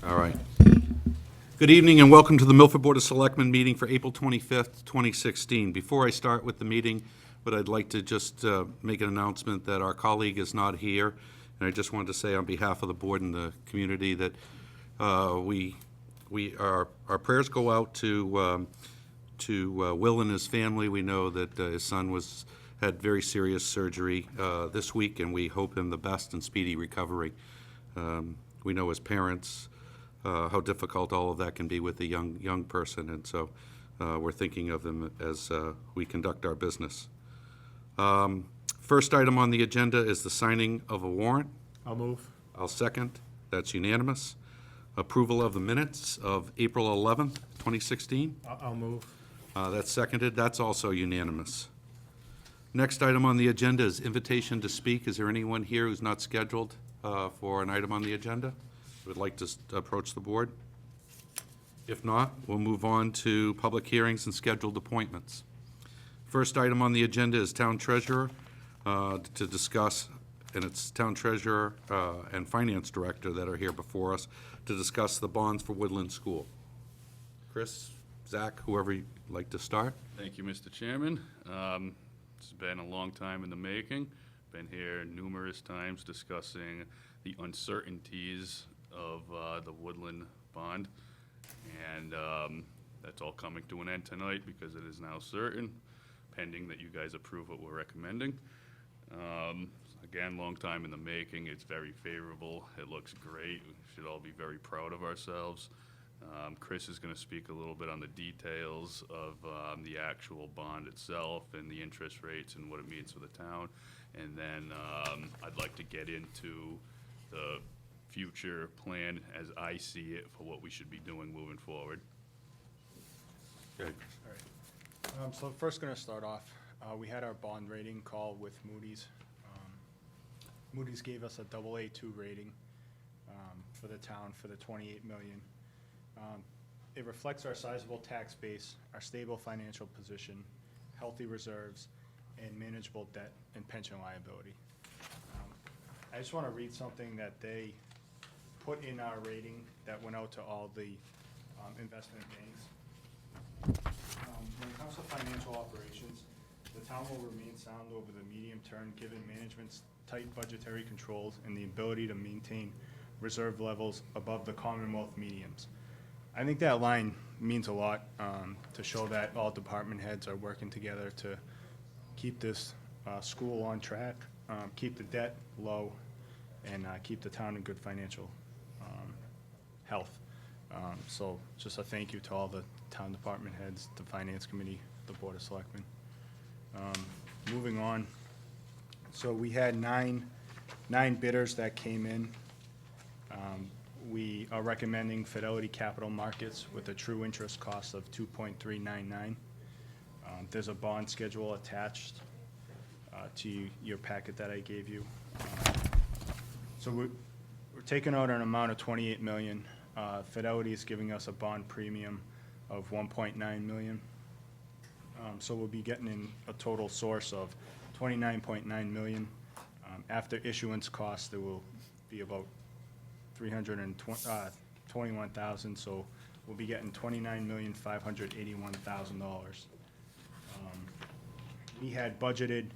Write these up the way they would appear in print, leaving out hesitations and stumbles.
All right. Good evening and welcome to the Milford Board of Selectmen meeting for April 25th, 2016. Before I start with the meeting, but I'd like to just make an announcement that our colleague is not here. And I just wanted to say on behalf of the board and the community that our prayers go out to Will and his family. We know that his son had very serious surgery this week, and we hope him the best and speedy recovery. We know as parents how difficult all of that can be with a young person, and so we're thinking of them as we conduct our business. First item on the agenda is the signing of a warrant. I'll move. I'll second. That's unanimous. Approval of the minutes of April 11th, 2016. I'll move. That's seconded. That's also unanimous. Next item on the agenda is invitation to speak. Is there anyone here who's not scheduled for an item on the agenda who would like to approach the board? If not, we'll move on to public hearings and scheduled appointments. First item on the agenda is town treasurer to discuss, and it's town treasurer and finance director that are here before us to discuss the bonds for Woodland School. Chris, Zach, whoever you'd like to start. Thank you, Mr. Chairman. It's been a long time in the making. Been here numerous times discussing the uncertainties of the Woodland bond. And that's all coming to an end tonight because it is now certain, pending that you guys approve what we're recommending. Again, long time in the making. It's very favorable. It looks great. We should all be very proud of ourselves. Chris is going to speak a little bit on the details of the actual bond itself and the interest rates and what it means for the town. And then I'd like to get into the future plan as I see it for what we should be doing moving forward. Okay. All right. So first going to start off, we had our bond rating call with Moody's. Moody's gave us a AA2 rating for the town for the $28 million. It reflects our sizable tax base, our stable financial position, healthy reserves, and manageable debt and pension liability. I just want to read something that they put in our rating that went out to all the investment banks. When it comes to financial operations, the town will remain sound over the medium term given management's tight budgetary controls and the ability to maintain reserve levels above the Commonwealth medians. I think that line means a lot to show that all department heads are working together to keep this school on track, keep the debt low, and keep the town in good financial health. So just a thank you to all the town department heads, the finance committee, the board of selectmen. Moving on, so we had nine bidders that came in. We are recommending Fidelity Capital Markets with a true interest cost of 2.399. There's a bond schedule attached to your packet that I gave you. So we're taking out an amount of $28 million. Fidelity is giving us a bond premium of $1.9 million. So we'll be getting in a total source of $29.9 million. After issuance costs, there will be about $321,000, so we'll be getting $29,581,000. We had budgeted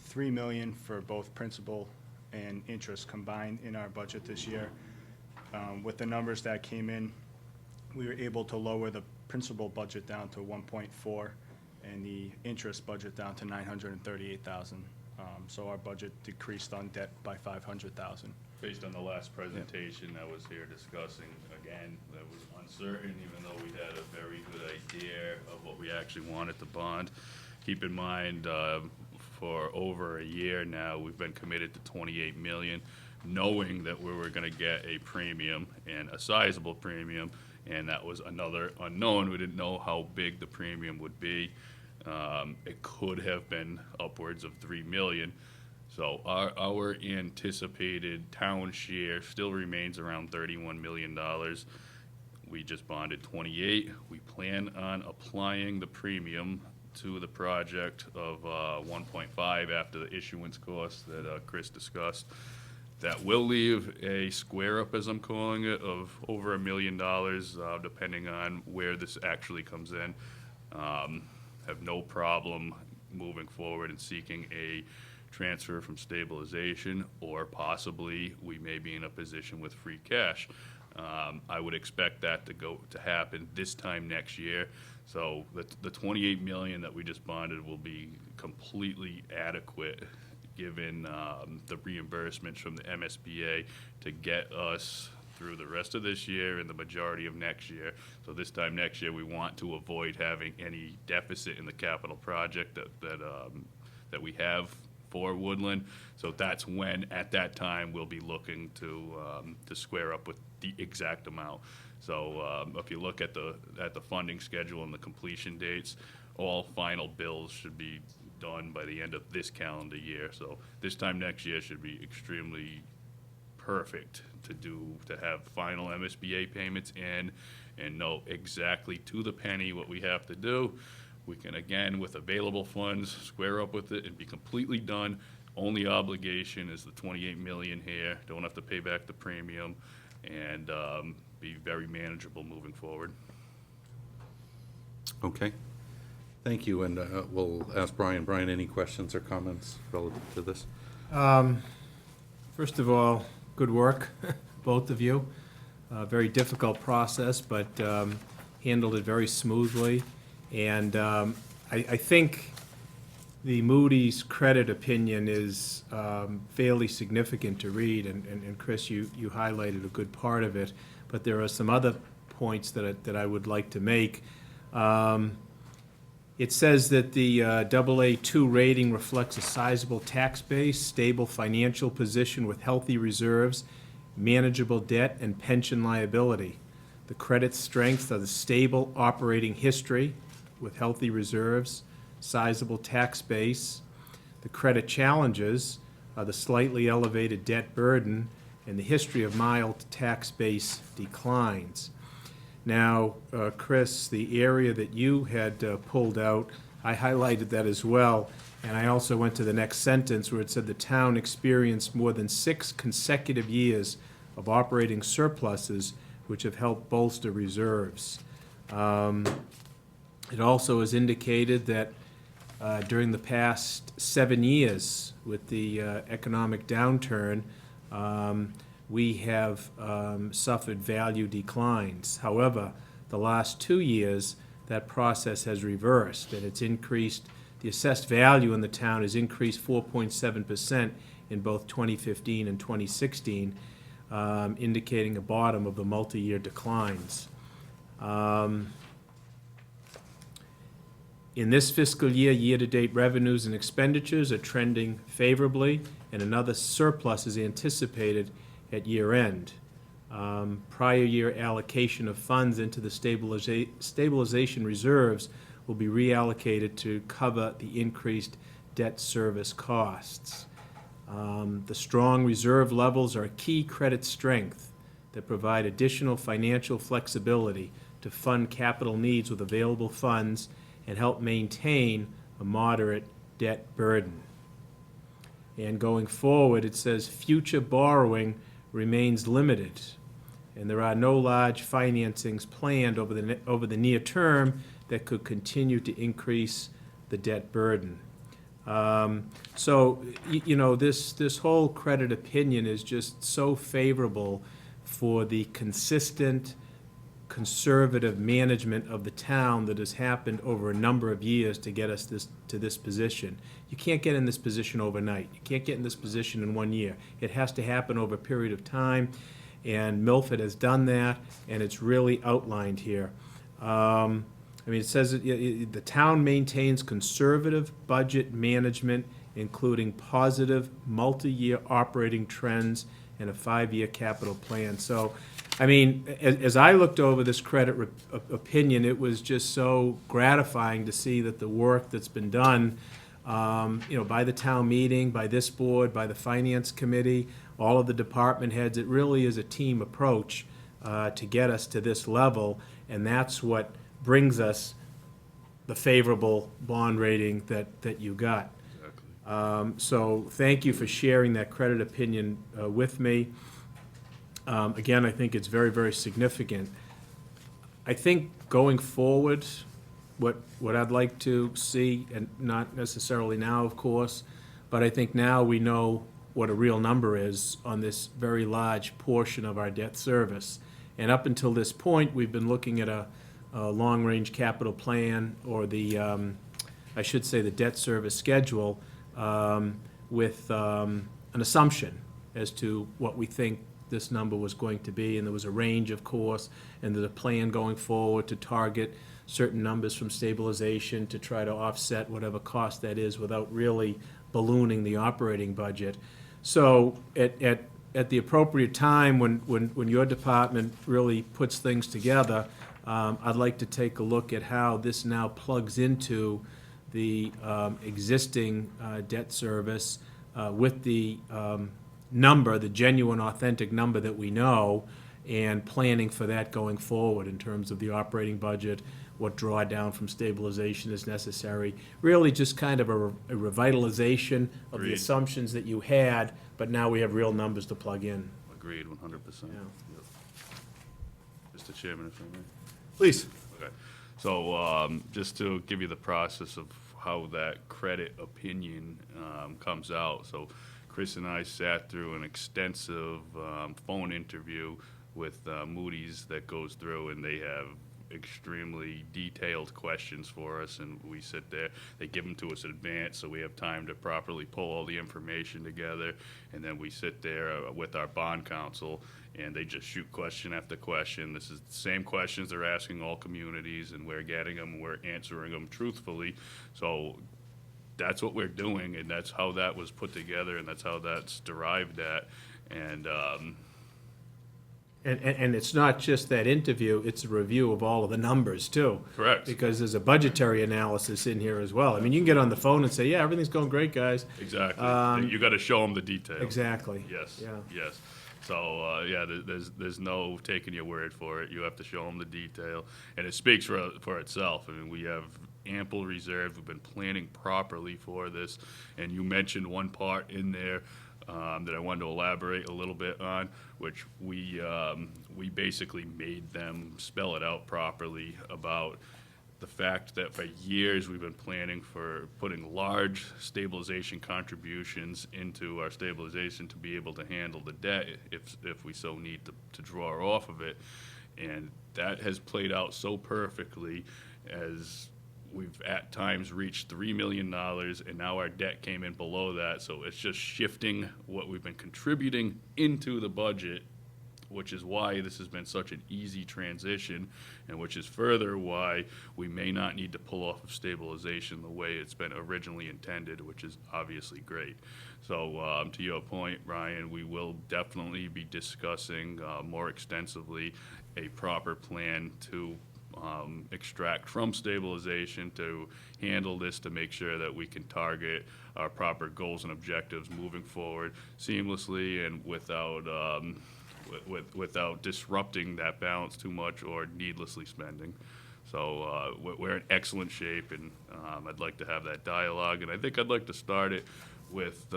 $3 million for both principal and interest combined in our budget this year. With the numbers that came in, we were able to lower the principal budget down to 1.4 and the interest budget down to $938,000. So our budget decreased on debt by $500,000. Based on the last presentation that was here discussing, again, that was uncertain, even though we had a very good idea of what we actually wanted to bond. Keep in mind, for over a year now, we've been committed to $28 million, knowing that we were going to get a premium and a sizable premium, and that was another unknown. We didn't know how big the premium would be. It could have been upwards of $3 million. So our anticipated town share still remains around $31 million. We just bonded 28. We plan on applying the premium to the project of 1.5 after the issuance costs that Chris discussed. That will leave a square up, as I'm calling it, of over $1 million, depending on where this actually comes in. Have no problem moving forward and seeking a transfer from stabilization, or possibly we may be in a position with free cash. I would expect that to happen this time next year. So the 28 million that we just bonded will be completely adequate, given the reimbursements from the MSBA, to get us through the rest of this year and the majority of next year. So this time next year, we want to avoid having any deficit in the capital project that we have for Woodland. So that's when, at that time, we'll be looking to square up with the exact amount. So if you look at the funding schedule and the completion dates, all final bills should be done by the end of this calendar year. So this time next year should be extremely perfect to have final MSBA payments in and know exactly to the penny what we have to do. We can, again, with available funds, square up with it and be completely done. Only obligation is the 28 million here. Don't have to pay back the premium, and be very manageable moving forward. Okay. Thank you, and we'll ask Brian. Brian, any questions or comments relative to this? First of all, good work, both of you. Very difficult process, but handled it very smoothly. And I think the Moody's credit opinion is fairly significant to read, and Chris, you highlighted a good part of it, but there are some other points that I would like to make. It says that the AA2 rating reflects a sizable tax base, stable financial position with healthy reserves, manageable debt, and pension liability. The credit strengths are the stable operating history with healthy reserves, sizable tax base. The credit challenges are the slightly elevated debt burden and the history of mild tax base declines. Now, Chris, the area that you had pulled out, I highlighted that as well, and I also went to the next sentence where it said the town experienced more than 6 consecutive years of operating surpluses, which have helped bolster reserves. It also is indicated that during the past 7 years with the economic downturn, we have suffered value declines. However, the last 2 years, that process has reversed, and it's increased. The assessed value in the town has increased 4.7% in both 2015 and 2016, indicating a bottom of the multi-year declines. In this fiscal year, year-to-date revenues and expenditures are trending favorably, and another surplus is anticipated at year-end. Prior year allocation of funds into the stabilization reserves will be reallocated to cover the increased debt service costs. The strong reserve levels are a key credit strength that provide additional financial flexibility to fund capital needs with available funds and help maintain a moderate debt burden. And going forward, it says future borrowing remains limited, and there are no large financings planned over the near term that could continue to increase the debt burden. So, you know, this whole credit opinion is just so favorable for the consistent, conservative management of the town that has happened over a number of years to get us to this position. You can't get in this position overnight. You can't get in this position in 1 year. It has to happen over a period of time, and Milford has done that, and it's really outlined here. I mean, it says that the town maintains conservative budget management, including positive multi-year operating trends and a 5-year capital plan. So, I mean, as I looked over this credit opinion, it was just so gratifying to see that the work that's been done, you know, by the town meeting, by this board, by the finance committee, all of the department heads, it really is a team approach to get us to this level, and that's what brings us the favorable bond rating that you got. Exactly. So thank you for sharing that credit opinion with me. Again, I think it's very, very significant. I think going forward, what I'd like to see, and not necessarily now, of course, but I think now we know what a real number is on this very large portion of our debt service. And up until this point, we've been looking at a long-range capital plan, or the, I should say, the debt service schedule, with an assumption as to what we think this number was going to be, and there was a range, of course, and there's a plan going forward to target certain numbers from stabilization to try to offset whatever cost that is without really ballooning the operating budget. So at the appropriate time, when your department really puts things together, I'd like to take a look at how this now plugs into the existing debt service with the number, the genuine, authentic number that we know, and planning for that going forward in terms of the operating budget, what drawdown from stabilization is necessary. Really just kind of a revitalization of the Agreed. assumptions that you had, but now we have real numbers to plug in. Agreed, 100%. Yeah. Yep. Mr. Chairman, if I may. Please. Okay, so just to give you the process of how that credit opinion comes out. So Chris and I sat through an extensive phone interview with Moody's that goes through, and they have extremely detailed questions for us, and we sit there. They give them to us in advance, so we have time to properly pull all the information together, and then we sit there with our bond counsel, and they just shoot question after question. This is the same questions they're asking all communities, and we're getting them, we're answering them truthfully. So that's what we're doing, and that's how that was put together, and that's how that's derived at. And And it's not just that interview, it's a review of all of the numbers, too. Correct. Because there's a budgetary analysis in here as well. I mean, you can get on the phone and say, yeah, everything's going great, guys. exactly, you got to show them the details. Exactly. Yes. Yeah. Yes. So yeah, there's no taking your word for it. You have to show them the detail, and it speaks for itself. I mean, we have ample reserves. We've been planning properly for this, and you mentioned one part in there that I wanted to elaborate a little bit on, which we basically made them spell it out properly about the fact that for years we've been planning for putting large stabilization contributions into our stabilization to be able to handle the debt if we so need to draw off of it. And that has played out so perfectly, as we've at times reached $3 million, and now our debt came in below that. So it's just shifting what we've been contributing into the budget, which is why this has been such an easy transition, and which is further why we may not need to pull off of stabilization the way it's been originally intended, which is obviously great. So to your point, Ryan, we will definitely be discussing more extensively a proper plan to extract from stabilization to handle this, to make sure that we can target our proper goals and objectives moving forward seamlessly and without disrupting that balance too much or needlessly spending. So we're in excellent shape, and I'd like to have that dialogue, and I think I'd like to start it with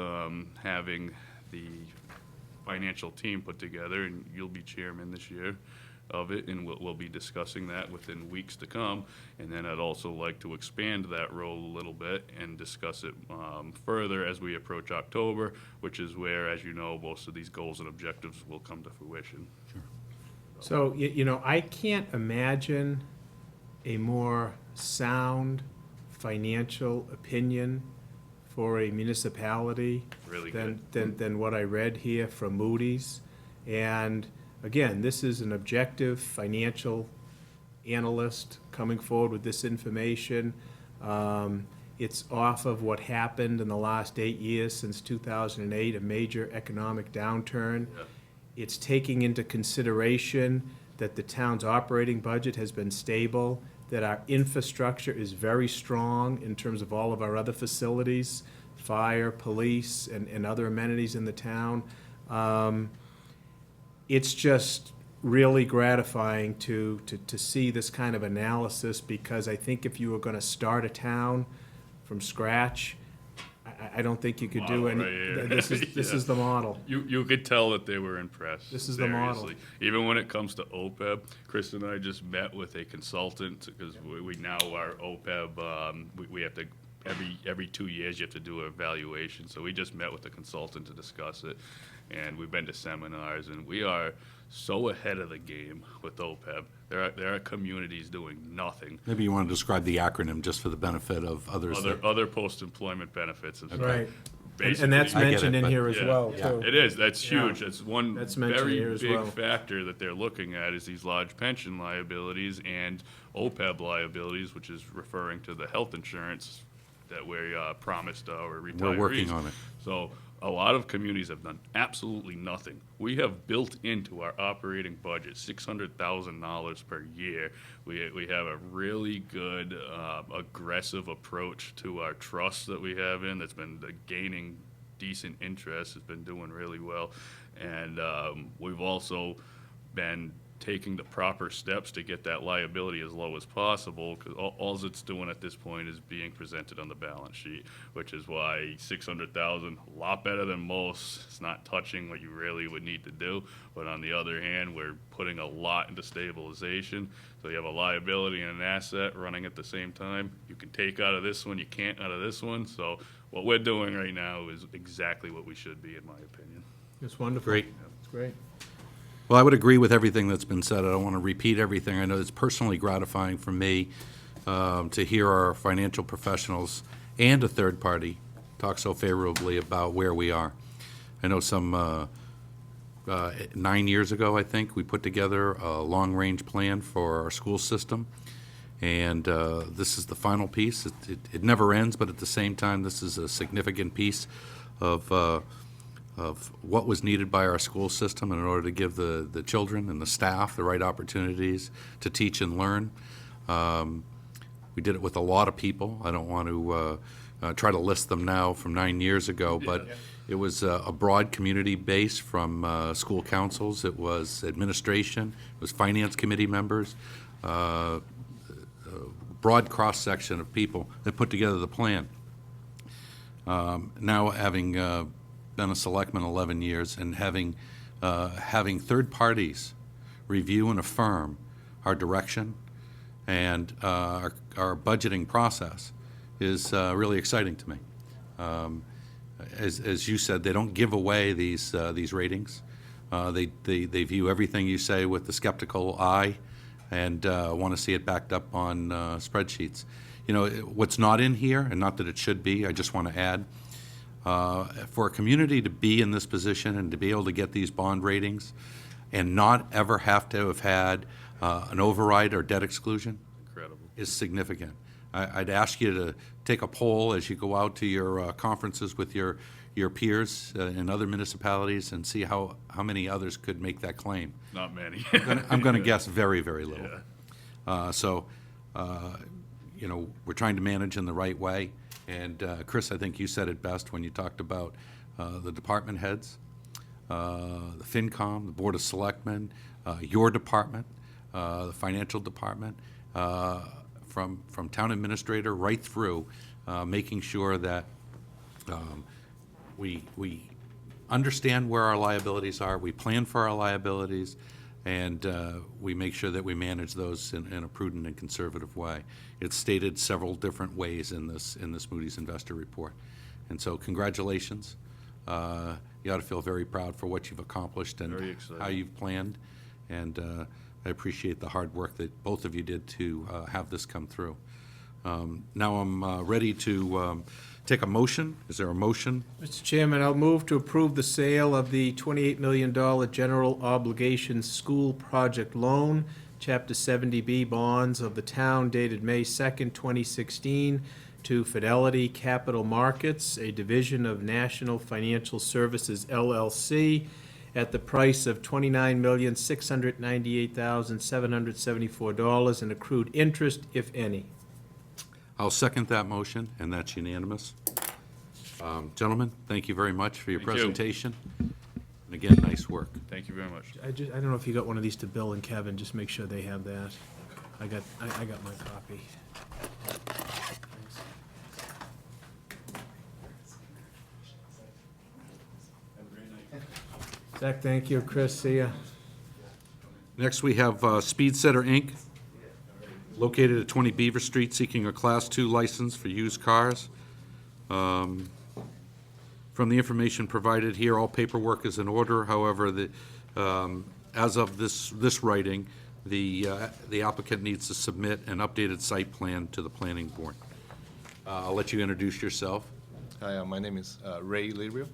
having the financial team put together, and you'll be chairman this year of it, and we'll be discussing that within weeks to come. And then I'd also like to expand that role a little bit and discuss it further as we approach October, which is where, as you know, most of these goals and objectives will come to fruition. So, you know, I can't imagine a more sound financial opinion for a municipality Really than what I read here from Moody's. And again, this is an objective financial analyst coming forward with this information. It's off of what happened in the last 8 years since 2008, a major economic downturn. Yeah. It's taking into consideration that the town's operating budget has been stable, that our infrastructure is very strong in terms of all of our other facilities, fire, police, and other amenities in the town. It's just really gratifying to see this kind of analysis, because I think if you were going to start a town from scratch, I don't think you could do Model any, right here. this Yeah. is the model. You could tell that they were impressed. This is the model. seriously. Even when it comes to OPEB, Chris and I just met with a consultant, because we now are OPEB, we have to, every 2 years, you have to do an evaluation. So we just met with a consultant to discuss it, and we've been to seminars, and we are so ahead of the game with OPEB. There are communities doing nothing. Maybe you want to describe the acronym just for the benefit of others. Other post-employment benefits. Is Right. basically- And that's I get mentioned it, in but- here as Yeah. well, Yeah. too. It is, that's Yeah. huge. That's one That's mentioned very here as big well. factor that they're looking at is these large pension liabilities and OPEB liabilities, which is referring to the health insurance that we promised our retirees. We're working on it. So a lot of communities have done absolutely nothing. We have built into our operating budget $600,000 per year. We have a really good, aggressive approach to our trust that we have in that's been gaining decent interest. It's been doing really well. And we've also been taking the proper steps to get that liability as low as possible, because all it's doing at this point is being presented on the balance sheet, which is why 600,000, a lot better than most. It's not touching what you really would need to do, but on the other hand, we're putting a lot into stabilization. So you have a liability and an asset running at the same time. You can take out of this one, you can't out of this one. So what we're doing right now is exactly what we should be, in my opinion. It's wonderful. Great. It's great. Well, I would agree with everything that's been said. I don't want to repeat everything. I know it's personally gratifying for me to hear our financial professionals and a third party talk so favorably about where we are. I know some 9 years ago, I think, we put together a long-range plan for our school system, and this is the final piece. It never ends, but at the same time, this is a significant piece of what was needed by our school system in order to give the children and the staff the right opportunities to teach and learn. We did it with a lot of people. I don't want to try to list them now from 9 years ago, but it was a broad community base from school councils. It was administration. It was finance committee members, broad cross-section of people that put together the plan. Now, having been a selectman 11 years and having third parties review and affirm our direction and our budgeting process is really exciting to me. As you said, they don't give away these ratings. They view everything you say with the skeptical eye and want to see it backed up on spreadsheets. You know, what's not in here, and not that it should be, I just want to add, for a community to be in this position and to be able to get these bond ratings and not ever have to have had an override or debt exclusion Incredible. is significant. I'd ask you to take a poll as you go out to your conferences with your peers in other municipalities and see how many others could make that claim. Not many. I'm going to guess very, very little. Yeah. You know, we're trying to manage in the right way. And Chris, I think you said it best when you talked about the department heads, the FinCom, the Board of Selectmen, your department, the financial department, from town administrator right through, making sure that we understand where our liabilities are, we plan for our liabilities, and we make sure that we manage those in a prudent and conservative way. It's stated several different ways in this Moody's Investor Report. And so congratulations. You ought to feel very proud for what you've accomplished and Very excited. how you've planned. And I appreciate the hard work that both of you did to have this come through. Now I'm ready to take a motion. Is there a motion? Mr. Chairman, I'll move to approve the sale of the $28 million general obligation school project loan, Chapter 70B bonds of the town dated May 2nd, 2016, to Fidelity Capital Markets, a division of National Financial Services LLC, at the price of $29,698,774 in accrued interest, if any. I'll second that motion, and that's unanimous. Gentlemen, thank you very much for your Thank you. presentation. And again, nice work. Thank you very much. I don't know if you got one of these to Bill and Kevin, just make sure they have that. I got my copy. Zach, thank you. Chris, see ya. Next, we have Speed Setter, Inc., located at 20 Beaver Street, seeking a Class II license for used cars. From the information provided here, all paperwork is in order. However, as of this writing, the applicant needs to submit an updated site plan to the planning board. I'll let you introduce yourself. Hi, my name is Ray Lirio.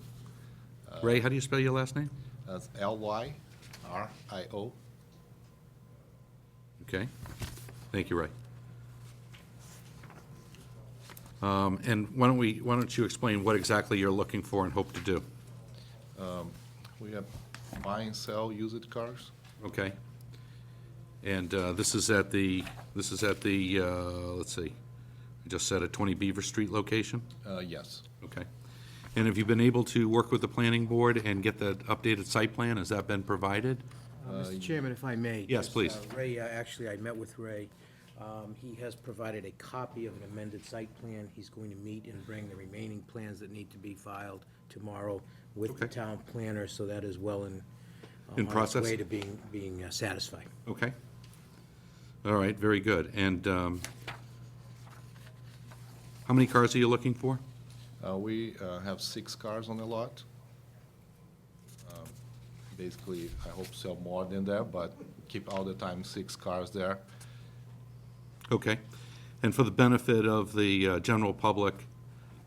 Ray, how do you spell your last name? That's Lyrio. Okay. Thank you, Ray. And why don't you explain what exactly you're looking for and hope to do? We have buy and sell used cars. Okay. And this is at the, let's see, I just said at 20 Beaver Street location? Yes. Okay. And have you been able to work with the planning board and get the updated site plan? Has that been provided? Mr. Chairman, if I may. Yes, please. Ray, actually, I met with Ray. He has provided a copy of an amended site plan. He's going to meet and bring the remaining plans that need to be filed tomorrow with the Okay. town planner, so that is well In on its process? way to being satisfied. Okay. All right, very good. And how many cars are you looking for? We have 6 cars on the lot. Basically, I hope sell more than that, but keep all the time 6 cars there. Okay. And for the benefit of the general public,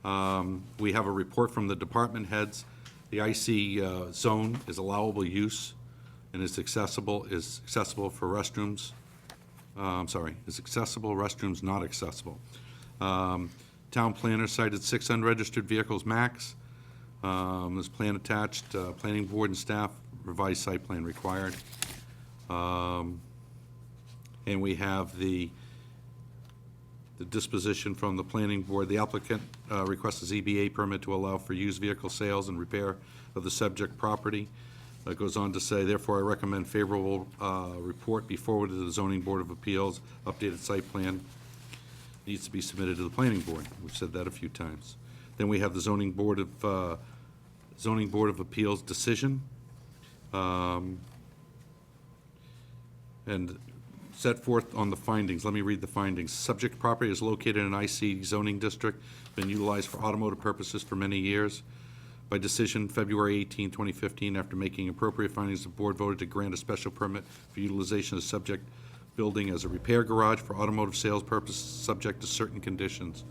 we have a report from the department heads. The IC zone is allowable use and is accessible for restrooms. Is accessible, restrooms not accessible. Town planner cited 6 unregistered vehicles max. This plan attached, planning board and staff, revised site plan required. And we have the disposition from the planning board. The applicant requests a ZBA permit to allow for used vehicle sales and repair of the subject property. It goes on to say, therefore, I recommend favorable report be forwarded to the zoning board of appeals. Updated site plan needs to be submitted to the planning board. We've said that a few times. Then we have the zoning board of appeals decision. And set forth on the findings. Let me read the findings. Subject property is located in an IC zoning district, been utilized for automotive purposes for many years. By decision February 18, 2015, after making appropriate findings, the board voted to grant a special permit for utilization of the subject building as a repair garage for automotive sales purposes, subject to certain conditions.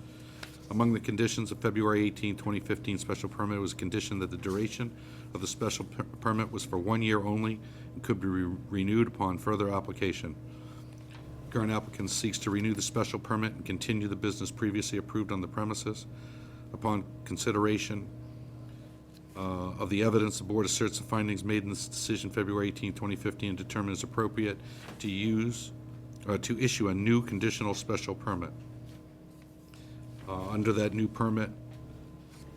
Among the conditions of February 18, 2015 special permit was a condition that the duration of the special permit was for 1 year only and could be renewed upon further application. Current applicant seeks to renew the special permit and continue the business previously approved on the premises. Upon consideration of the evidence, the board asserts the findings made in this decision February 18, 2015 and determines appropriate to issue a new conditional special permit. Under that new permit,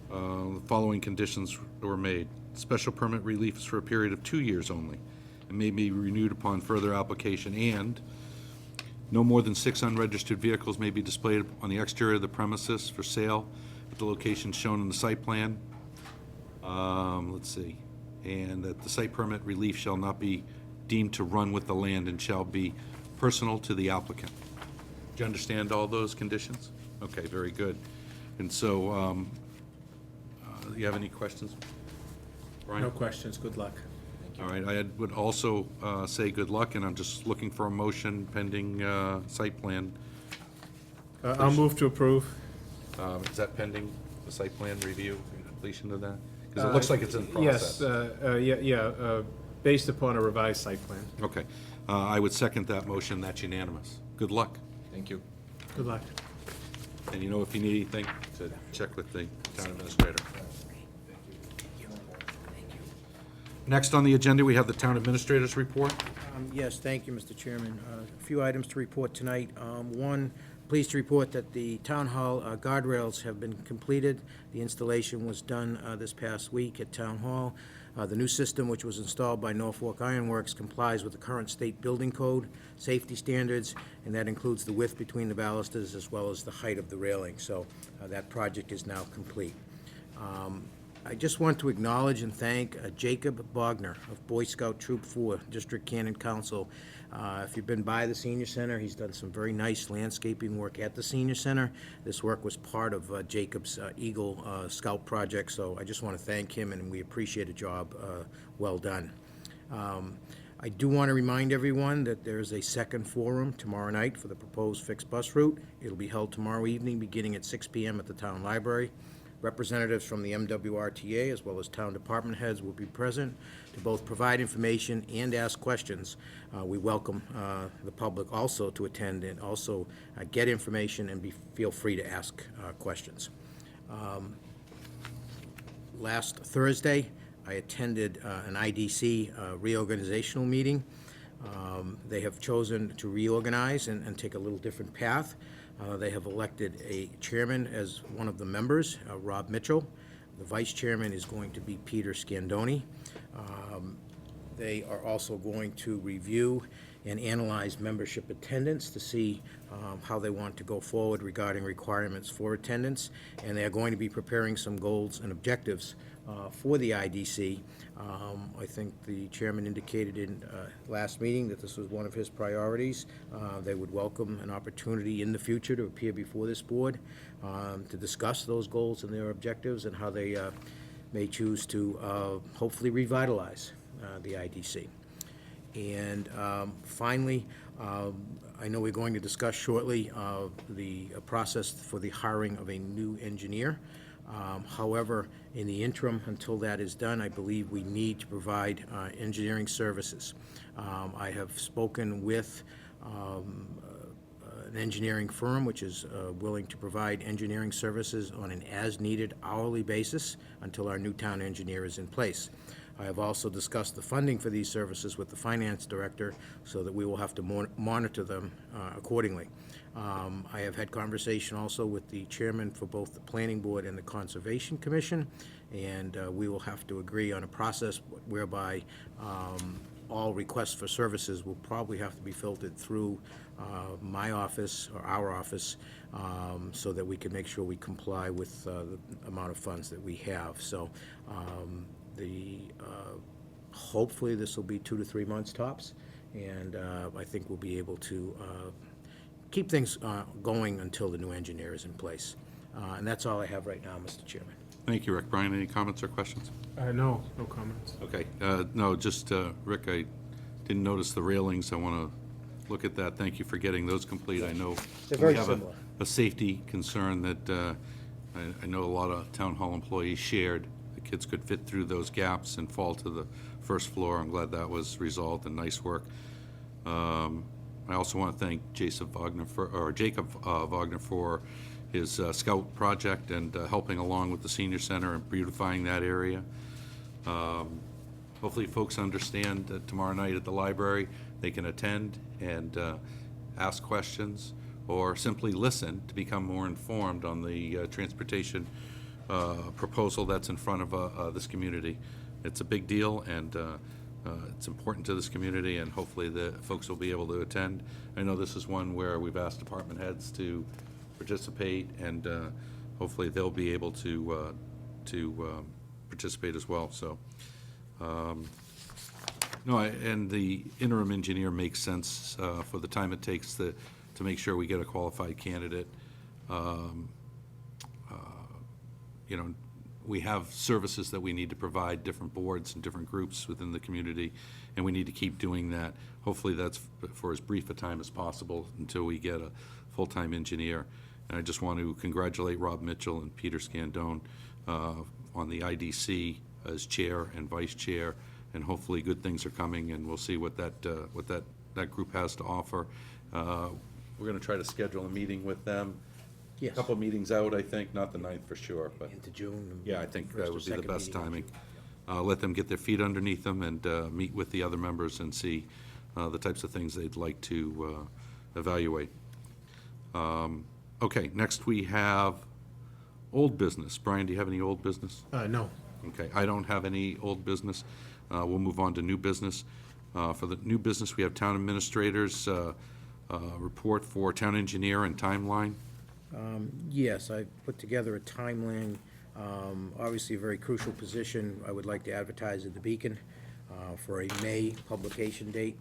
the following conditions were made. Special permit relief is for a period of 2 years only and may be renewed upon further application, and no more than 6 unregistered vehicles may be displayed on the exterior of the premises for sale at the location shown in the site plan. Let's see. And that the site permit relief shall not be deemed to run with the land and shall be personal to the applicant. Do you understand all those conditions? Okay, very good. And so, you have any questions? Brian? No questions. Good luck. All right, I would also say good luck, and I'm just looking for a motion pending site plan. I'll move to approve. Is that pending the site plan review and completion of that? Because it looks like it's in Yes, process. based upon a revised site plan. Okay, I would second that motion. That's unanimous. Good luck. Thank you. Good luck. And you know, if you need anything, to check with the town administrator. Next on the agenda, we have the town administrator's report. Yes, thank you, Mr. Chairman. A few items to report tonight. One, pleased to report that the town hall guardrails have been completed. The installation was done this past week at Town Hall. The new system, which was installed by Norfolk Ironworks, complies with the current state building code, safety standards, and that includes the width between the balusters as well as the height of the railing. So that project is now complete. I just want to acknowledge and thank Jacob Bogner of Boy Scout Troop 4, District Cannon Council. If you've been by the senior center, he's done some very nice landscaping work at the senior center. This work was part of Jacob's Eagle Scout project, so I just want to thank him, and we appreciate a job well done. I do want to remind everyone that there is a second forum tomorrow night for the proposed fixed bus route. It'll be held tomorrow evening, beginning at 6 p.m. at the town library. Representatives from the MWRTA, as well as town department heads, will be present to both provide information and ask questions. We welcome the public also to attend and also get information and feel free to ask questions. Last Thursday, I attended an IDC reorganizational meeting. They have chosen to reorganize and take a little different path. They have elected a chairman as one of the members, Rob Mitchell. The vice chairman is going to be Peter Scandoni. They are also going to review and analyze membership attendance to see how they want to go forward regarding requirements for attendance. And they are going to be preparing some goals and objectives for the IDC. I think the chairman indicated in last meeting that this was one of his priorities. They would welcome an opportunity in the future to appear before this board to discuss those goals and their objectives and how they may choose to hopefully revitalize the IDC. And finally, I know we're going to discuss shortly the process for the hiring of a new engineer. However, in the interim, until that is done, I believe we need to provide engineering services. I have spoken with an engineering firm which is willing to provide engineering services on an as-needed hourly basis until our new town engineer is in place. I have also discussed the funding for these services with the finance director so that we will have to monitor them accordingly. I have had conversation also with the chairman for both the Planning Board and the Conservation Commission, and we will have to agree on a process whereby all requests for services will probably have to be filtered through my office or our office so that we can make sure we comply with the amount of funds that we have. So hopefully this will be 2 to 3 months tops, and I think we'll be able to keep things going until the new engineer is in place. And that's all I have right now, Mr. Chairman. Thank you, Rick. Brian, any comments or questions? No comments. Okay, no, just, Rick, I didn't notice the railings. I want to look at that. Thank you for getting those complete. I know They're very we have similar. a safety concern that I know a lot of town hall employees shared. The kids could fit through those gaps and fall to the first floor. I'm glad that was resolved, and nice work. I also want to thank Jacob Wagner for his scout project and helping along with the senior center and beautifying that area. Hopefully folks understand that tomorrow night at the library, they can attend and ask questions or simply listen to become more informed on the transportation proposal that's in front of this community. It's a big deal, and it's important to this community, and hopefully the folks will be able to attend. I know this is one where we've asked department heads to participate, and hopefully they'll be able to participate as well. So, and the interim engineer makes sense for the time it takes to make sure we get a qualified candidate. We have services that we need to provide, different boards and different groups within the community, and we need to keep doing that. Hopefully that's for as brief a time as possible until we get a full-time engineer. And I just want to congratulate Rob Mitchell and Peter Scandone on the IDC as chair and vice chair, and hopefully good things are coming, and we'll see what that group has to offer. We're going to try to schedule a meeting with them. Yes. A couple of meetings out, I think, not the 9th for sure, but Into June. yeah, I think first that or would be the second best meeting in timing. June. Let them get their feet underneath them and meet with the other members and see the types of things they'd like to evaluate. Okay, next we have old business. Brian, do you have any old business? No. Okay, I don't have any old business. We'll move on to new business. For the new business, we have town administrators report for town engineer and timeline. Yes, I put together a timeline Obviously, a very crucial position. I would like to advertise at the Beacon for a May publication date.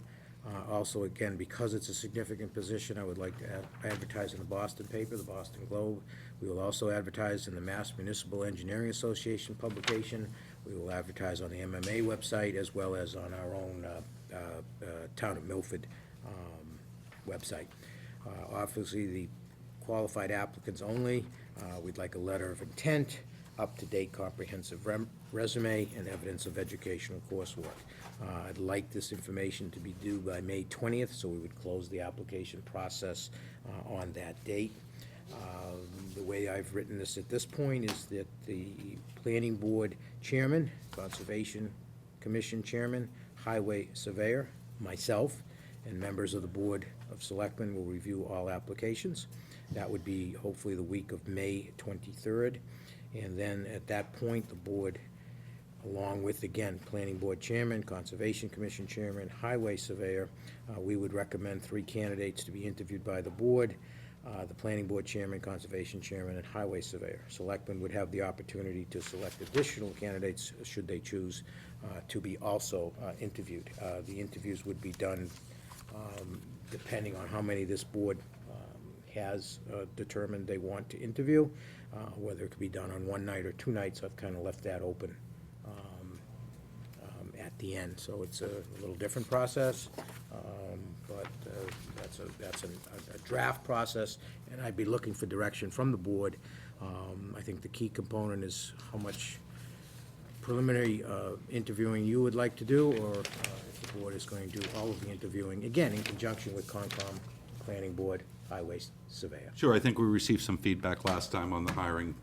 Also, again, because it's a significant position, I would like to advertise in the Boston paper, the Boston Globe. We will also advertise in the Mass Municipal Engineering Association publication. We will advertise on the MMA website as well as on our own Town of Milford website. Obviously, the qualified applicants only. We'd like a letter of intent, up-to-date comprehensive resume, and evidence of educational coursework. I'd like this information to be due by May 20th, so we would close the application process on that date. The way I've written this at this point is that the Planning Board Chairman, Conservation Commission Chairman, Highway Surveyor, myself, and members of the Board of Selectmen will review all applications. That would be hopefully the week of May 23rd. And then at that point, the board, along with, again, Planning Board Chairman, Conservation Commission Chairman, Highway Surveyor, we would recommend 3 candidates to be interviewed by the board, the Planning Board Chairman, Conservation Chairman, and Highway Surveyor. Selectmen would have the opportunity to select additional candidates, should they choose, to be also interviewed. The interviews would be done depending on how many this board has determined they want to interview, whether it could be done on one night or 2 nights. I've kind of left that open at the end. So it's a little different process, but that's a draft process, and I'd be looking for direction from the board. I think the key component is how much preliminary interviewing you would like to do, or if the board is going to do all of the interviewing, again, in conjunction with Concom, Planning Board, Highway Surveyor. Sure, I think we received some feedback last time on the hiring,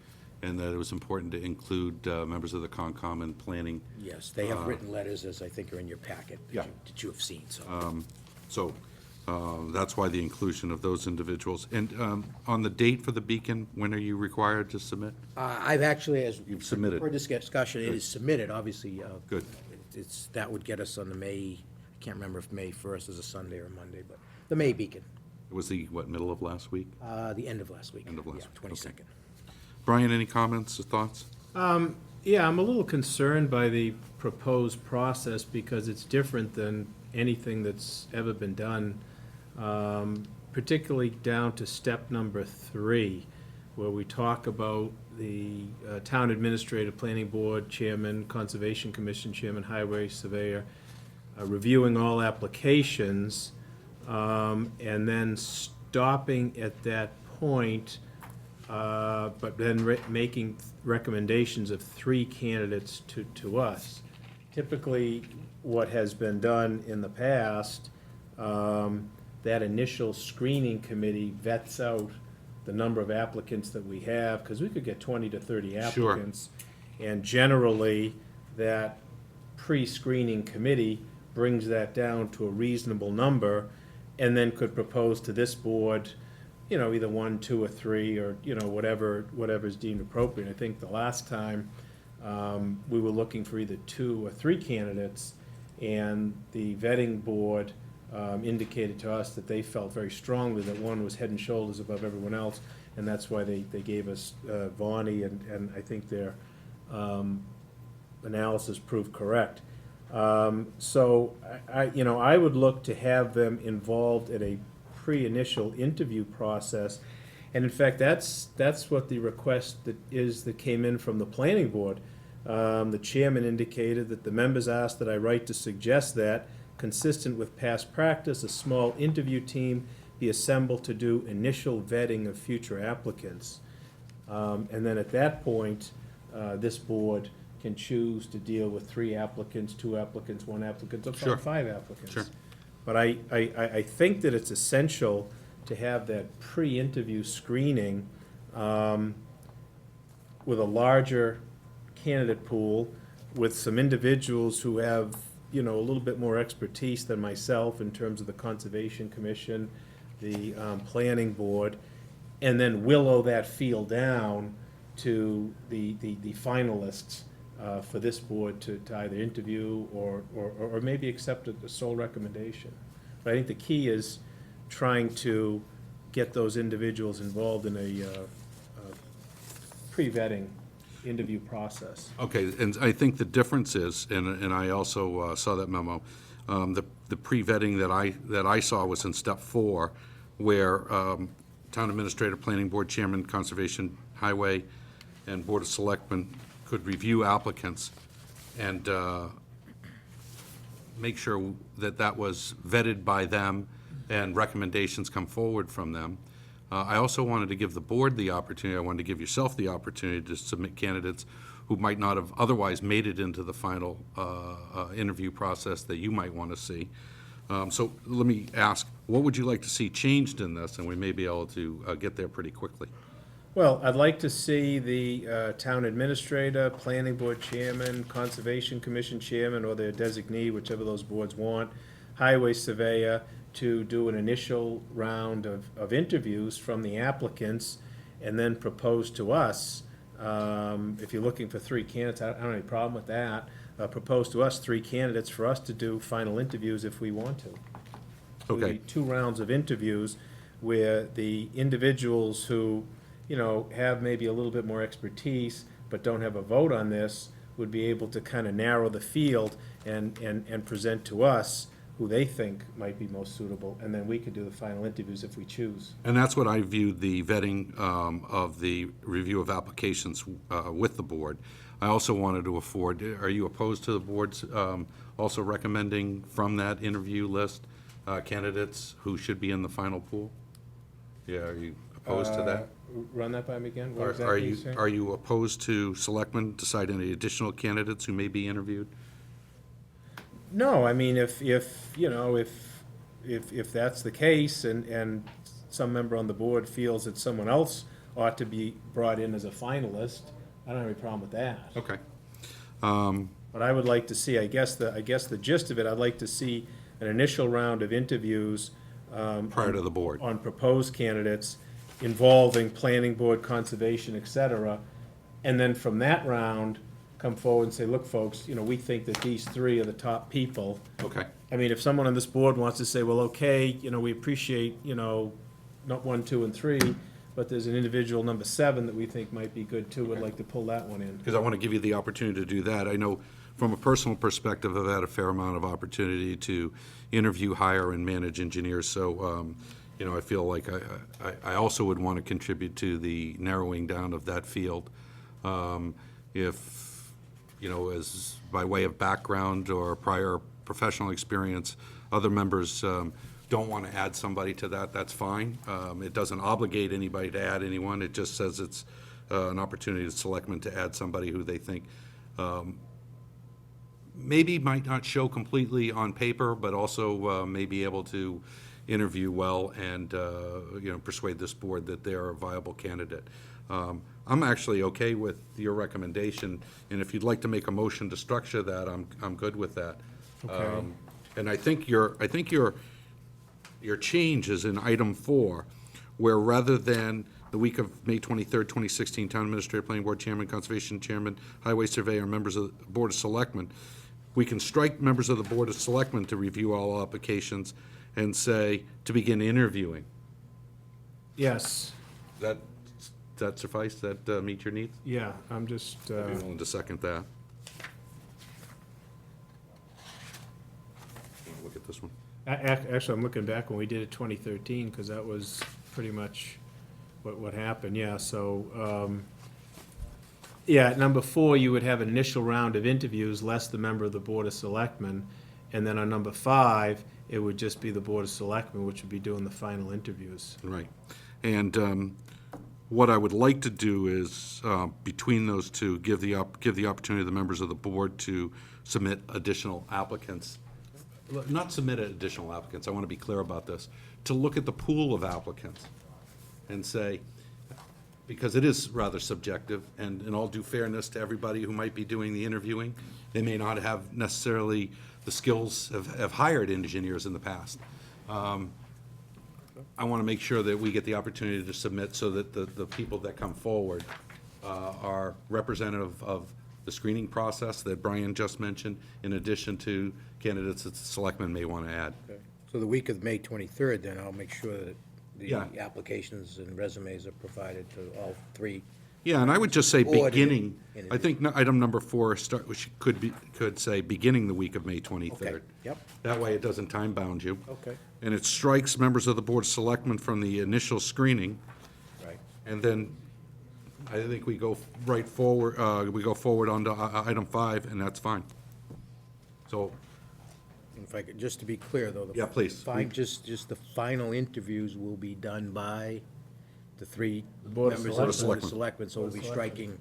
and that it was important to include members of the Concom and planning. Yes, they have written letters, as I think are in your packet, Yeah. that you have seen, so. So that's why the inclusion of those individuals. And on the date for the Beacon, when are you required to submit? I've actually, as. You've submitted. For this discussion, it is submitted, obviously. Good. That would get us on the May, I can't remember if May 1st is a Sunday or a Monday, but the May Beacon, It was the, what, middle of last week? the end of last week. End of last Yeah, week, 22nd. Brian, any comments or thoughts? Yeah, I'm a little concerned by the proposed process because it's different than anything that's ever been done, particularly down to step number 3, where we talk about the town administrator, planning board chairman, conservation commission chairman, highway surveyor, reviewing all applications, and then stopping at that point, but then making recommendations of 3 candidates to us. Typically, what has been done in the past, that initial screening committee vets out the number of applicants that we have, because we could get 20 to 30 Sure. applicants. And generally, that pre-screening committee brings that down to a reasonable number, and then could propose to this board, you know, either 1, 2, or 3, or, you know, whatever's deemed appropriate. I think the last time, we were looking for either 2 or 3 candidates, and the vetting board indicated to us that they felt very strongly that one was head and shoulders above everyone else, and that's why they gave us Vonnie, and I think their analysis proved correct. So I would look to have them involved at a pre-initial interview process, and in fact, that's what the request that came in from the planning board. The chairman indicated that the members asked that I write to suggest that, consistent with past practice, a small interview team be assembled to do initial vetting of future applicants. And then at that point, this board can choose to deal with 3 applicants, 2 applicants, 1 applicant, or Sure. 5 applicants. Sure. But I think that it's essential to have that pre-interview screening with a larger candidate pool, with some individuals who have, you know, a little bit more expertise than myself in terms of the Conservation Commission, the Planning Board, and then willow that field down to the finalists for this board to either interview or maybe accept a sole recommendation. But I think the key is trying to get those individuals involved in a pre-vetting interview process. Okay, and I think the difference is, and I also saw that memo, the pre-vetting that I saw was in step 4, where Town Administrator, Planning Board Chairman, Conservation, Highway, and Board of Selectmen could review applicants and make sure that that was vetted by them and recommendations come forward from them. I also wanted to give the board the opportunity, I wanted to give yourself the opportunity to submit candidates who might not have otherwise made it into the final interview process that you might want to see. So let me ask, what would you like to see changed in this? And we may be able to get there pretty quickly. Well, I'd like to see the town administrator, planning board chairman, conservation commission chairman, or their designee, whichever those boards want, highway surveyor, to do an initial round of interviews from the applicants, and then propose to us, if you're looking for 3 candidates, I don't have any problem with that, propose to us 3 candidates for us to do final interviews if we want to. So it'd Okay. be 2 rounds of interviews where the individuals who, you know, have maybe a little bit more expertise but don't have a vote on this would be able to kind of narrow the field and present to us who they think might be most suitable, and then we could do the final interviews if we choose. And that's what I viewed the vetting of the review of applications with the board. I also wanted to afford, are you opposed to the board's also recommending from that interview list candidates who should be in the final pool? Yeah, are you opposed to that? Run that by me again? What Are exactly you, you saying? are you opposed to selectmen deciding any additional candidates who may be interviewed? No, I mean, if you know, if that's the case and some member on the board feels that someone else ought to be brought in as a finalist, I don't have any problem with that. Okay. But I would like to see, I guess the gist of it, I'd like to see an initial round of interviews. Prior to the board. On proposed candidates involving planning board, conservation, et cetera. And then from that round, come forward and say, look, folks, you know, we think that these 3 are the top people. Okay. I mean, if someone on this board wants to say, well, okay, you know, we appreciate, you know, not 1, 2, and 3, but there's an individual number 7 that we think might be good too, we'd like to pull that one in. Because I want to give you the opportunity to do that. I know from a personal perspective, I've had a fair amount of opportunity to interview, hire, and manage engineers. So, you know, I feel like I also would want to contribute to the narrowing down of that field. If, you know, as by way of background or prior professional experience, other members don't want to add somebody to that, that's fine. It doesn't obligate anybody to add anyone. It just says it's an opportunity to selectmen to add somebody who they think maybe might not show completely on paper, but also may be able to interview well and, you know, persuade this board that they're a viable candidate. I'm actually okay with your recommendation, and if you'd like to make a motion to structure that, I'm good with that. Okay. And I think your change is in item 4, where rather than the week of May 23rd, 2016, Town Administrator, Planning Board Chairman, Conservation Chairman, Highway Surveyor, members of the Board of Selectmen, we can strike members of the Board of Selectmen to review all applications and say, to begin interviewing. Yes, Does that suffice? That meet your needs? yeah, I'm just, I'd be willing to second that. Look at this one. actually, I'm looking back when we did it 2013, because that was pretty much what happened, yeah, so, yeah, at number 4, you would have an initial round of interviews, less the member of the Board of Selectmen, and then on number 5, it would just be the Board of Selectmen, which would be doing the final interviews. Right. And what I would like to do is, between those two, give the opportunity to the members of the board to submit additional applicants. Not submit additional applicants, I want to be clear about this, to look at the pool of applicants and say, because it is rather subjective, and in all due fairness to everybody who might be doing the interviewing, they may not have necessarily the skills have hired engineers in the past. I want to make sure that we get the opportunity to submit so that the people that come forward are representative of the screening process that Brian just mentioned, in addition to candidates that the selectmen may want to add. So the week of May 23rd, then I'll make sure that the Yeah. applications and resumes are provided to all 3 Yeah, and I would just say Board beginning, I interview. think item number 4 which could say beginning the week of May 23rd. Okay, yep. That way it doesn't time bound you. Okay. And it strikes members of the Board of Selectmen from the initial screening, Right. and then I think we go right forward, on to item 5, and that's fine. So, If I could, just to be clear, though. Yeah, please. Just the final interviews will be done by the 3 Board of members of the Board of Selectmen. Selectmen, so we'll be striking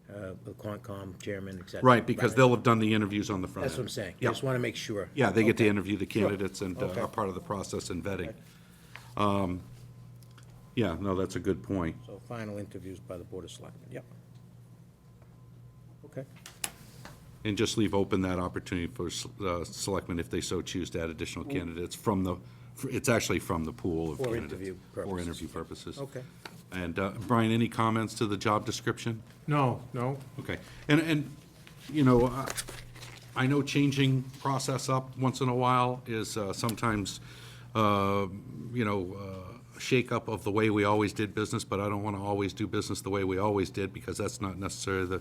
the Concom chairman, et cetera. right, because they'll have done the interviews on the front end. That's what I'm saying. I Yeah. just want to make sure. Yeah, they get to Okay. interview the candidates and Okay. are part of the process and vetting. Okay. Yeah, no, that's a good point. So final interviews by the Board of Selectmen, yep. Okay. And just leave open that opportunity for selectmen, if they so choose, to add additional candidates from the, it's actually from the pool of For candidates. interview For purposes. interview purposes. Okay. And, Brian, any comments to the job description? No. Okay, and, you know, I know changing process up once in a while is sometimes, you know, a shake-up of the way we always did business, but I don't want to always do business the way we always did, because that's not necessarily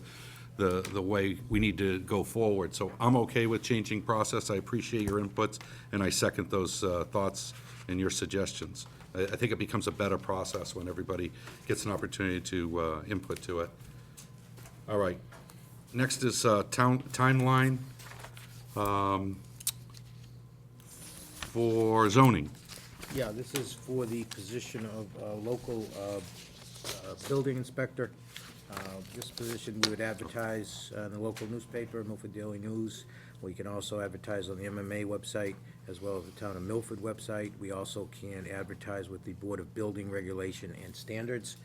the way we need to go forward. So I'm okay with changing process. I appreciate your inputs, and I second those thoughts and your suggestions. I think it becomes a better process when everybody gets an opportunity to input to it. All right. Next is timeline for zoning. Yeah, this is for the position of local building inspector. This position, we would advertise in the local newspaper, Milford Daily News. We can also advertise on the MMA website, as well as the Town of Milford website. We also can advertise with the Board of Building Regulation and Standards.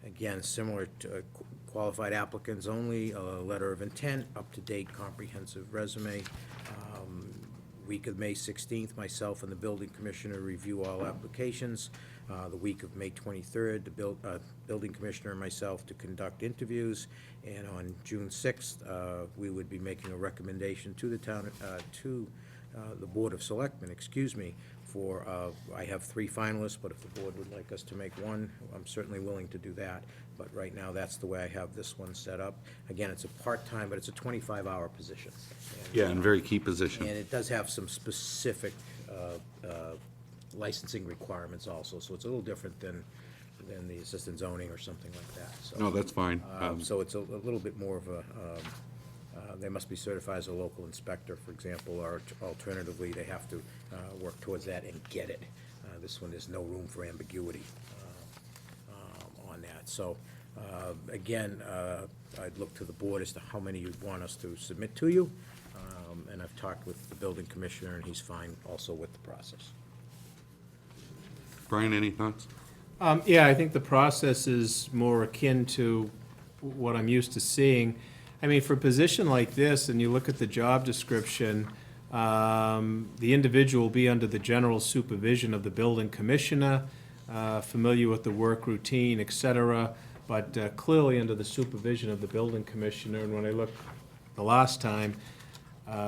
Again, similar to qualified applicants only, a letter of intent, up-to-date comprehensive resume. Week of May 16th, myself and the building commissioner review all applications. The week of May 23rd, the building commissioner and myself to conduct interviews. And on June 6th, we would be making a recommendation to the town, to the Board of Selectmen, for, I have 3 finalists, but if the board would like us to make one, I'm certainly willing to do that. But right now, that's the way I have this one set up. Again, it's a part-time, but it's a 25-hour position. And, Yeah, and very key position. and it does have some specific licensing requirements also, so it's a little different than the assistant zoning or something like that, so. No, that's fine. So it's a little bit more of a, they must be certified as a local inspector, for example, or alternatively, they have to work towards that and get it. This one, there's no room for ambiguity on that. So, again, I'd look to the board as to how many you'd want us to submit to you. And I've talked with the building commissioner, and he's fine also with the process. Brian, any thoughts? Yeah, I think the process is more akin to what I'm used to seeing. I mean, for a position like this, and you look at the job description, the individual will be under the general supervision of the building commissioner, familiar with the work routine, et cetera, but clearly under the supervision of the building commissioner. And when I look the last time,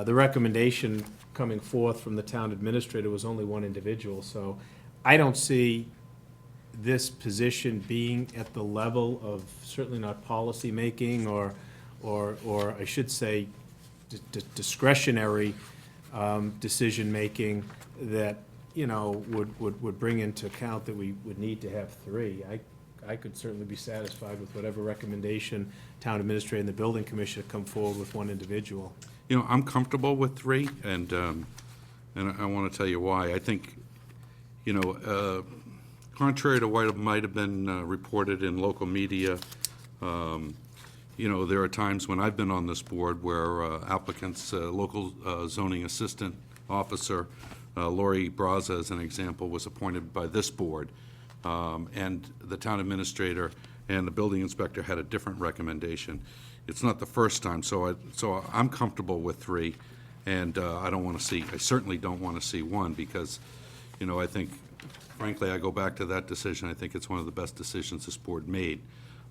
the recommendation coming forth from the town administrator was only one individual. So I don't see this position being at the level of, certainly not policymaking or I should say discretionary decision-making that, you know, would bring into account that we would need to have 3. I could certainly be satisfied with whatever recommendation town administrator and the building commissioner come forward with one individual. You know, I'm comfortable with 3, and I want to tell you why. I think, you know, contrary to what might have been reported in local media, you know, there are times when I've been on this board where applicants, local zoning assistant officer, Lori Braza, as an example, was appointed by this board, and the town administrator and the building inspector had a different recommendation. It's not the first time, so I'm comfortable with 3, and I certainly don't want to see 1, because, you know, I think, frankly, I go back to that decision. I think it's one of the best decisions this board made,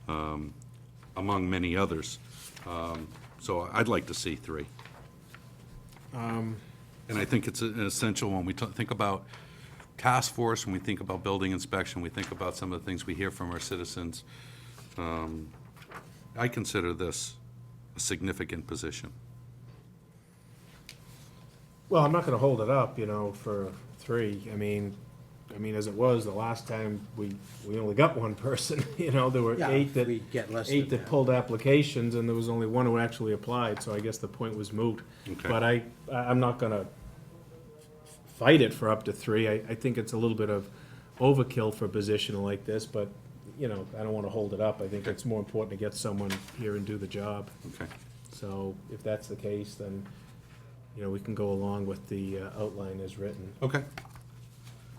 among many others. So I'd like to see 3. And I think it's an essential when we think about task force, when we think about building inspection, we think about some of the things we hear from our citizens. I consider this a significant position. Well, I'm not gonna hold it up, for 3. I mean, as it was, the last time, we only got one person, there were Yeah, 8 that. we get less than 8 that that. pulled applications, and there was only 1 who actually applied, so I guess the point was moot. Okay. But I'm not gonna fight it for up to 3. I think it's a little bit of overkill for a position like this, but, I don't wanna hold it up. I think it's more important to get someone here and do the job. Okay. So if that's the case, then, we can go along with the outline as written. Okay.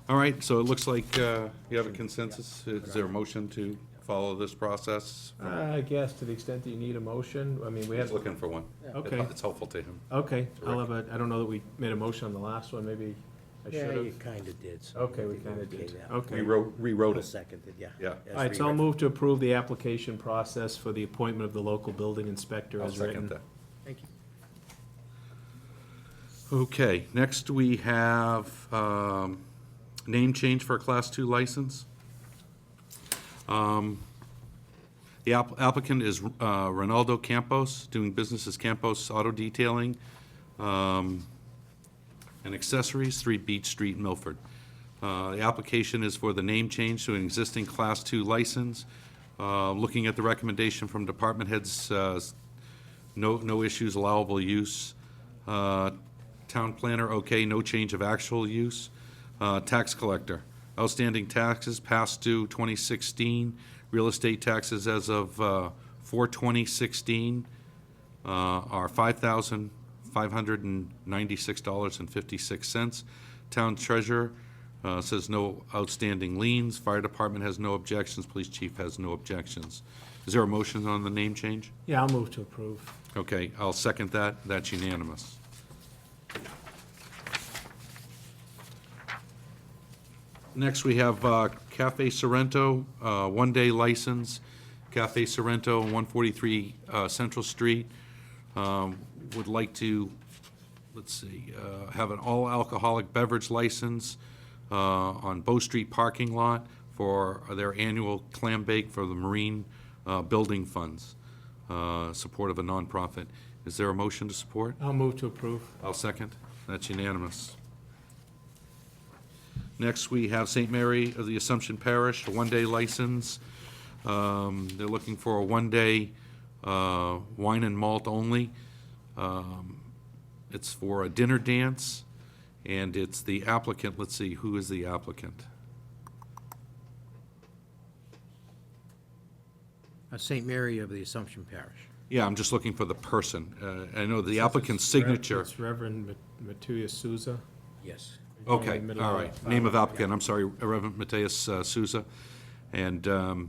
All right, so it looks like you have a consensus. Is there a motion to follow this process? I guess to the extent that you need a motion, we He's had, looking for one. Okay. It's helpful to him. okay, I don't know that we made a motion on the last one, maybe I Yeah, should you have. kinda did. So Okay, we I think kinda okay did, now. okay. Rewrote I'll it. second it, yeah. Yeah. As All right, so I'll rewritten. move to approve the application process for the appointment of the local building inspector I'll as written. second that. Thank you. Okay, next we have name change for a Class 2 license. The applicant is Ronaldo Campos, doing business as Campos Auto Detailing and Accessories, 3 Beach Street, Milford. The application is for the name change to an existing Class 2 license. Looking at the recommendation from department heads, no issues, allowable use. Town planner, okay, no change of actual use. Tax collector, outstanding taxes past due 2016. Real estate taxes as of 4/2016 are $5,596.56. Town treasurer says no outstanding liens. Fire department has no objections. Police chief has no objections. Is there a motion on the name change? Yeah, I'll move to approve. Okay, I'll second that. That's unanimous. Next, we have Cafe Sorrento, one-day license. Cafe Sorrento, 143 Central Street. Would like to, have an all-alcoholic beverage license on Bow Street parking lot for their annual clam bake for the Marine Building Funds, support of a nonprofit. Is there a motion to support? I'll move to approve. I'll second. That's unanimous. Next, we have St. Mary of the Assumption Parish, a one-day license. They're looking for a one-day wine and malt only. It's for a dinner dance, and it's the applicant. Let's see, who is the applicant? St. Mary of the Assumption Parish. Yeah, I'm just looking for the person. I know the applicant's signature. It's Reverend Matuia Souza. Yes. Okay, in the middle all of right. the Name of file. applicant, I'm sorry, Reverend Mateus Souza. And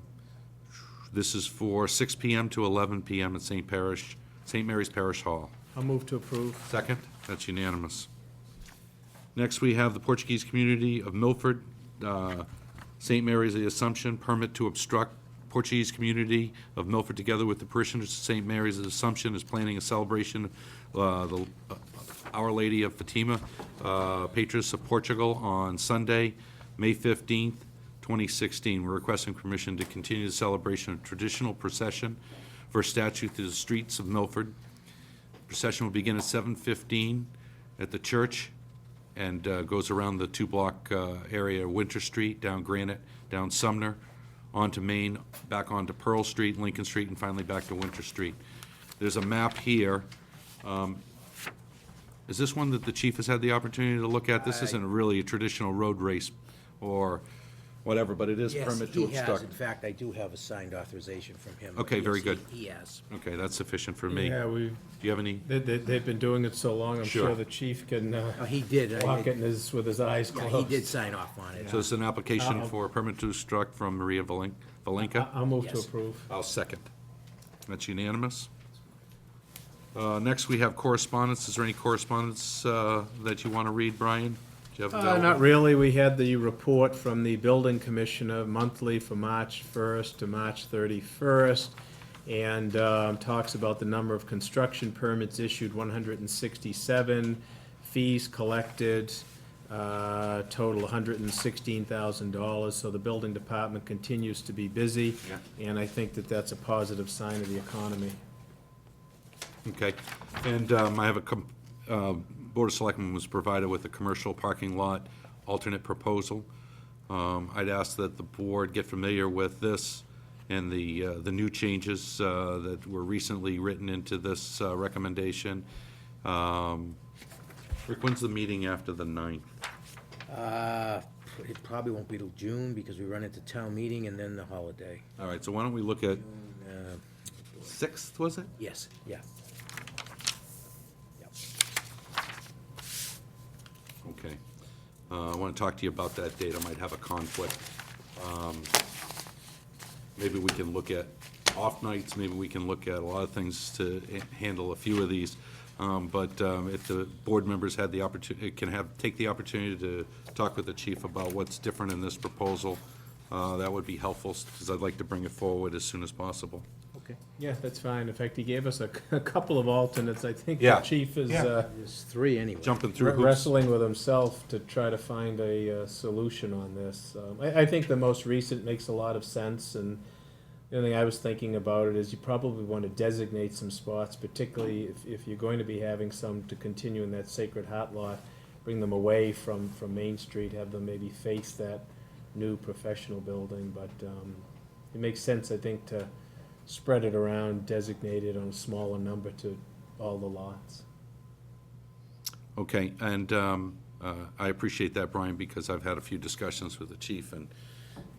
this is for 6 PM to 11 PM at St. Mary's Parish Hall. I'll move to approve. Second? That's unanimous. Next, we have the Portuguese community of Milford, St. Mary's the Assumption, permit to obstruct. Portuguese community of Milford, together with the parishioners of St. Mary's the Assumption, is planning a celebration of Our Lady of Fatima, Patroness of Portugal, on Sunday, May 15th, 2016. We're requesting permission to continue the celebration of traditional procession for a statue through the streets of Milford. Procession will begin at 7:15 at the church and goes around the 2-block area, Winter Street, down Granite, down Sumner, onto Main, back onto Pearl Street, Lincoln Street, and finally back to Winter Street. There's a map here. Is this one that the chief has had the opportunity to look at? This isn't really a traditional road race or whatever, but it is permit to Yes, he has. obstruct. In fact, I do have a signed authorization from him. Okay, very Yes, good. He has. Okay, that's sufficient for me. Yeah, Do you have any? they've been doing it so long, I'm Sure. sure the chief can Oh, he did. walk it with his eyes Yeah, closed. he did sign off on it. So it's an application Uh-oh. for a permit to obstruct from Maria Valenka? I'll move to Yes. approve. I'll second. That's unanimous. Next, we have correspondence. Is there any correspondence that you want to read, Brian? Do you have available? Not really. We had the report from the building commissioner monthly for March 1st to March 31st, and talks about the number of construction permits issued, 167, fees collected, total $116,000, so the building department continues to be busy. Yeah. And I think that that's a positive sign of the economy. Okay, and I have Board of Selectmen was provided with a commercial parking lot alternate proposal. I'd ask that the board get familiar with this and the new changes that were recently written into this recommendation. Rick, when's the meeting after the 9th? It probably won't be till June because we run into town meeting and then the holiday. All right, so why don't we look at Uh, 6th, was it? Yes, yeah. Yep. Okay. I want to talk to you about that date. I might have a conflict. Maybe we can look at off nights, maybe we can look at a lot of things to handle a few of these. But if the board members had the opportunity, take the opportunity to talk with the chief about what's different in this proposal, that would be helpful, because I'd like to bring it forward as soon as possible. Okay. Yeah, that's fine. In fact, he gave us a couple of alternates. I think the Yeah. chief is There's three anyway. Jumping through hoops. wrestling with himself to try to find a solution on this. I think the most recent makes a lot of sense, and the only thing I was thinking about it is you probably want to designate some spots, particularly if you're going to be having some to continue in that Sacred Heart lot, bring them away from Main Street, have them maybe face that new professional building, but it makes sense, I think, to spread it around, designate it on a smaller number to all the lots. Okay, and I appreciate that, Brian, because I've had a few discussions with the chief, and,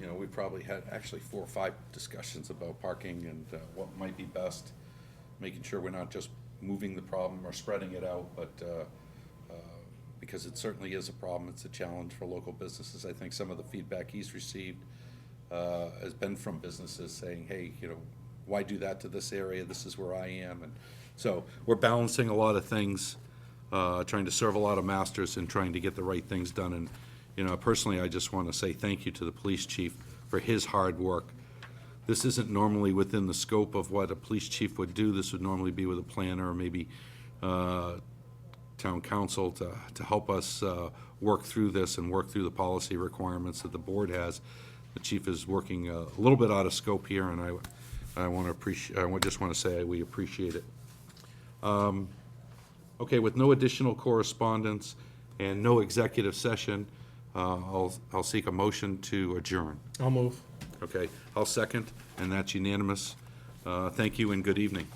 you know, we probably had actually 4 or 5 discussions about parking and what might be best, making sure we're not just moving the problem or spreading it out, but because it certainly is a problem, it's a challenge for local businesses. I think some of the feedback he's received has been from businesses saying, hey, you know, why do that to this area? This is where I am. And so we're balancing a lot of things, trying to serve a lot of masters and trying to get the right things done. And, you know, personally, I just want to say thank you to the police chief for his hard work. This isn't normally within the scope of what a police chief would do. This would normally be with a planner or maybe town council to help us work through this and work through the policy requirements that the board has. The chief is working a little bit out of scope here, and I want to appreciate. I just want to say we appreciate it. Okay, with no additional correspondence and no executive session, I'll seek a motion to adjourn. I'll move. Okay, I'll second, and that's unanimous. Thank you and good evening.